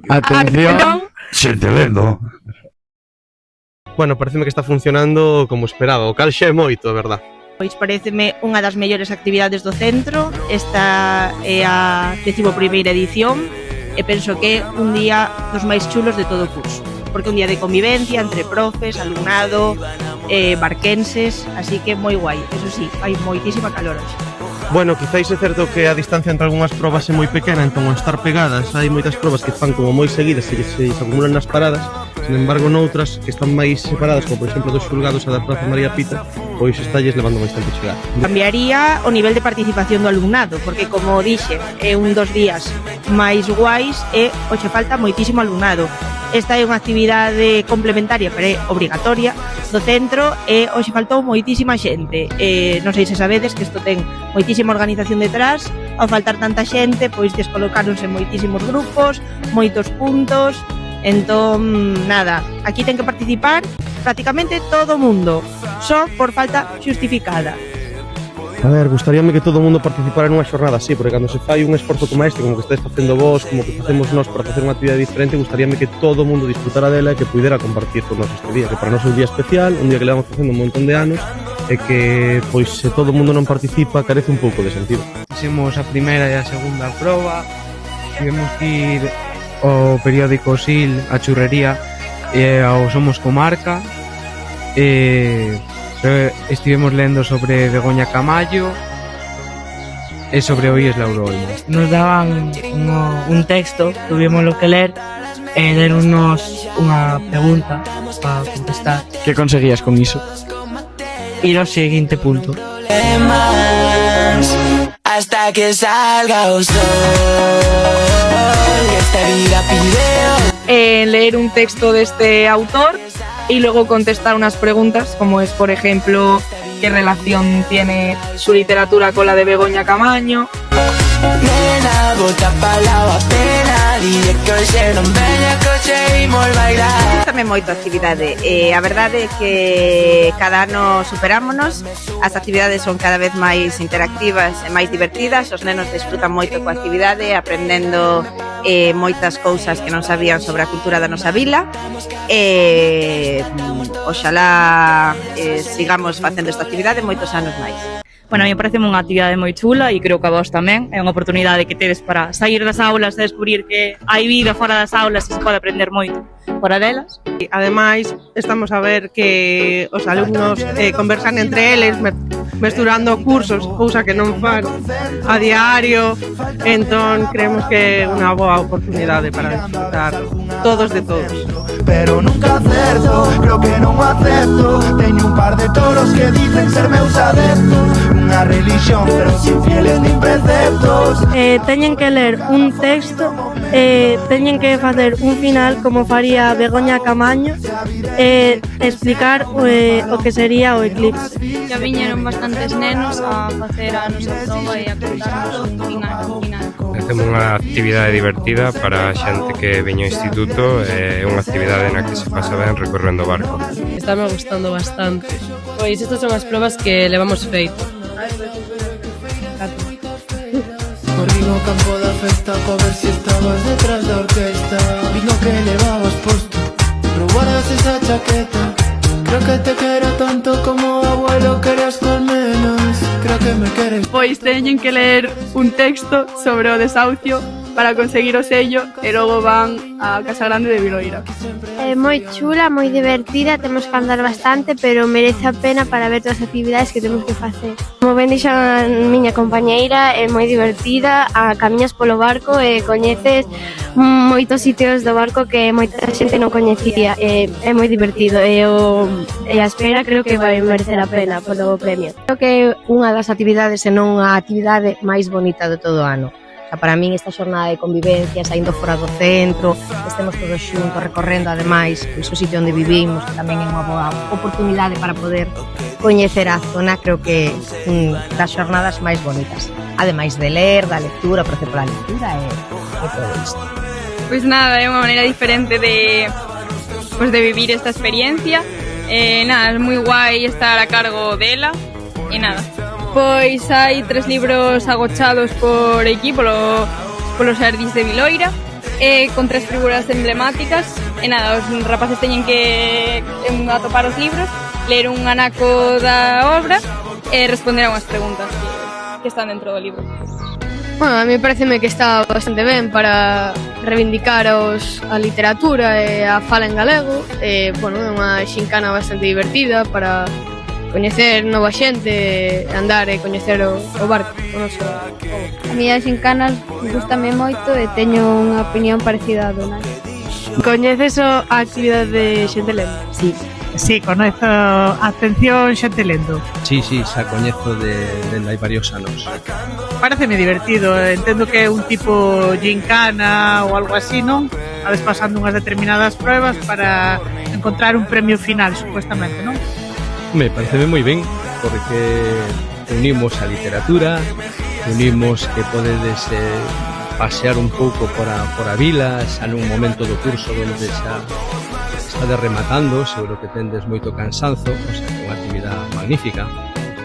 Atención. Xente vendo. Bueno, pareceme que está funcionando como esperaba, o cal xa é moito, a verdad. Pois pareceme unha das mellores actividades do centro. Esta é a 11ª edición e penso que é un día dos máis chulos de todo o curso, porque é un día de convivencia entre profes, alumnado, barquenses, así que moi guai. Eso sí, hai moitísima calor hoxe. Bueno, quizáis é certo que a distancia entre algunhas probas é moi pequena, entón ao estar pegadas hai moitas probas que fan como moi seguidas e se acumulan nas paradas. Sin embargo, noutras que están máis separadas, como por exemplo dos xulgados a da Praza María Pita, pois estalles levando máis tempo chegar. Cambiaría o nivel de participación do alumnado, porque como dixe, é un dos días máis guais e hoxe falta moitísimo alumnado. Esta é unha actividade complementaria, pero é obrigatoria, do centro e hoxe faltou moitísima xente. Non sei se sabedes que isto ten moitísima organización detrás. Ao faltar tanta xente, pois descolocáronse moitísimos grupos, moitos puntos. Entón, nada, aquí ten que participar prácticamente todo o mundo, só por falta xustificada. A ver, gustaríame que todo o mundo participara nunha xornada así, porque cando se fai un esforzo como este, como que estáis facendo vos, como que facemos nós para facer unha actividade diferente, gustaríame que todo o mundo disfrutara dela e que pudera compartir con nós este día, que para nós é un día especial, un día que levamos facendo un montón de anos, e que, pois, se todo o mundo non participa, carece un pouco de sentido. Fixemos a primeira e a segunda proba. Tivemos que ir ao periódico SIL, a Churrería e ao Somos Comarca. Estivemos lendo sobre Begoña Camallo e sobre o IES Lauro Olmo. Nos daban un texto, tuvimos que ler e deronnos unha pregunta para contestar. Que conseguías con iso? Ir ao seguinte punto. Hasta que salga o sol, esta vida pide leer un texto de este autor y luego contestar unas preguntas como es, por ejemplo, qué relación tiene su literatura con la de Begoña Camaño. Nena, bota palabra pena, dile que hoxe non veña coche e mol bailar. Gústame moito a actividade. A verdade é que cada ano superámonos, as actividades son cada vez máis interactivas e máis divertidas, os nenos disfrutan moito coa actividade, aprendendo moitas cousas que non sabían sobre a cultura da nosa vila. Oxalá sigamos facendo esta actividade moitos anos máis. Bueno, a mí parece unha actividade moi chula e creo que a vos tamén. É unha oportunidade que tedes para sair das aulas e descubrir que hai vida fora das aulas e se pode aprender moito fora delas. Ademais, estamos a ver que os alumnos conversan entre eles mesturando cursos, cousa que non fan a diario. Entón, creemos que é unha boa oportunidade para disfrutar todos de todos. Pero nunca acerto, creo que non acepto. Teño un par de toros que dicen ser meus adeptos. Unha religión, pero sin fieles nin preceptos. Teñen que ler un texto, teñen que facer un final como faría Begoña Camaño e explicar o que sería o eclipse. Ya viñeron bastantes nenos a facer a nosa prova e a contarnos un final. Temos unha actividade divertida para a xente que veña ao instituto e unha actividade na que se pasa ben recorrendo o barco. Estame gustando bastante. Pois estas son as probas que levamos feito. Corrí no campo da festa pa ver si estabas detrás da orquesta. Vino que levabas posto, roubaras esa chaqueta. Creo que te quero tanto como o abuelo querías colmenas. Creo que me queres. Pois teñen que ler un texto sobre o desahucio para conseguir o sello e logo van á Casa Grande de Viloira. É moi chula, moi divertida, temos que andar bastante, pero merece a pena para ver todas as actividades que temos que facer. Como ben dixo a miña compañeira, é moi divertida, camiñas polo barco e coñeces moitos sitios do barco que moita xente non coñecía. É moi divertido e a espera creo que vai merecer a pena polo premio. Creo que é unha das actividades e non a actividade máis bonita de todo o ano. Para min esta xornada de convivencia, saindo fora do centro, estemos todos xuntos recorrendo ademais o sitio onde vivimos, que tamén é unha boa oportunidade para poder coñecer a zona, creo que das xornadas máis bonitas. Ademais de ler, da lectura, porque pola lectura e todo isto. Pois nada, é unha maneira diferente de vivir esta experiencia. Nada, é moi guai estar a cargo dela e nada. Pois hai 3 libros agochados por aquí, polos xardís de Viloira. con 3 figuras emblemáticas e nada, os rapaces teñen que atopar os libros, ler un anaco da obra e responder a unhas preguntas que están dentro do libro. Bueno, a mí pareceme que está bastante ben para reivindicar a literatura e a fala en galego. Bueno, é unha xincana bastante divertida para coñecer nova xente, andar e coñecer o barco, o noso pobo. A mí as xincanas gustame moito e teño unha opinión parecida a Donai. Coñeces a actividade de xente lendo? Sí, coñezo Atención Xente Lendo. Sí, xa coñezo dende hai varios anos. Pareceme divertido, entendo que é un tipo gincana ou algo así, non? A vez pasando unhas determinadas pruebas para encontrar un premio final, supuestamente, non? Pareceme moi ben, porque unimos a literatura, unimos que podedes pasear un pouco por a vila, xa nun momento do curso onde xa estades rematando, seguro que tendes moito cansanzo, o sea, unha actividade magnífica.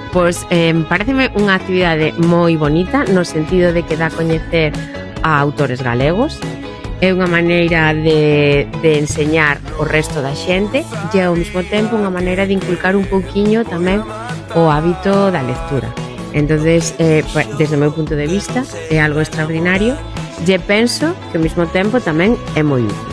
Pois pareceme unha actividade moi bonita no sentido de que dá a coñecer a autores galegos, é unha maneira de enseñar o resto da xente e ao mesmo tempo unha maneira de inculcar un pouquiño tamén o hábito da lectura. Entonces, desde o meu punto de vista, é algo extraordinario e penso que ao mesmo tempo tamén é moi útil.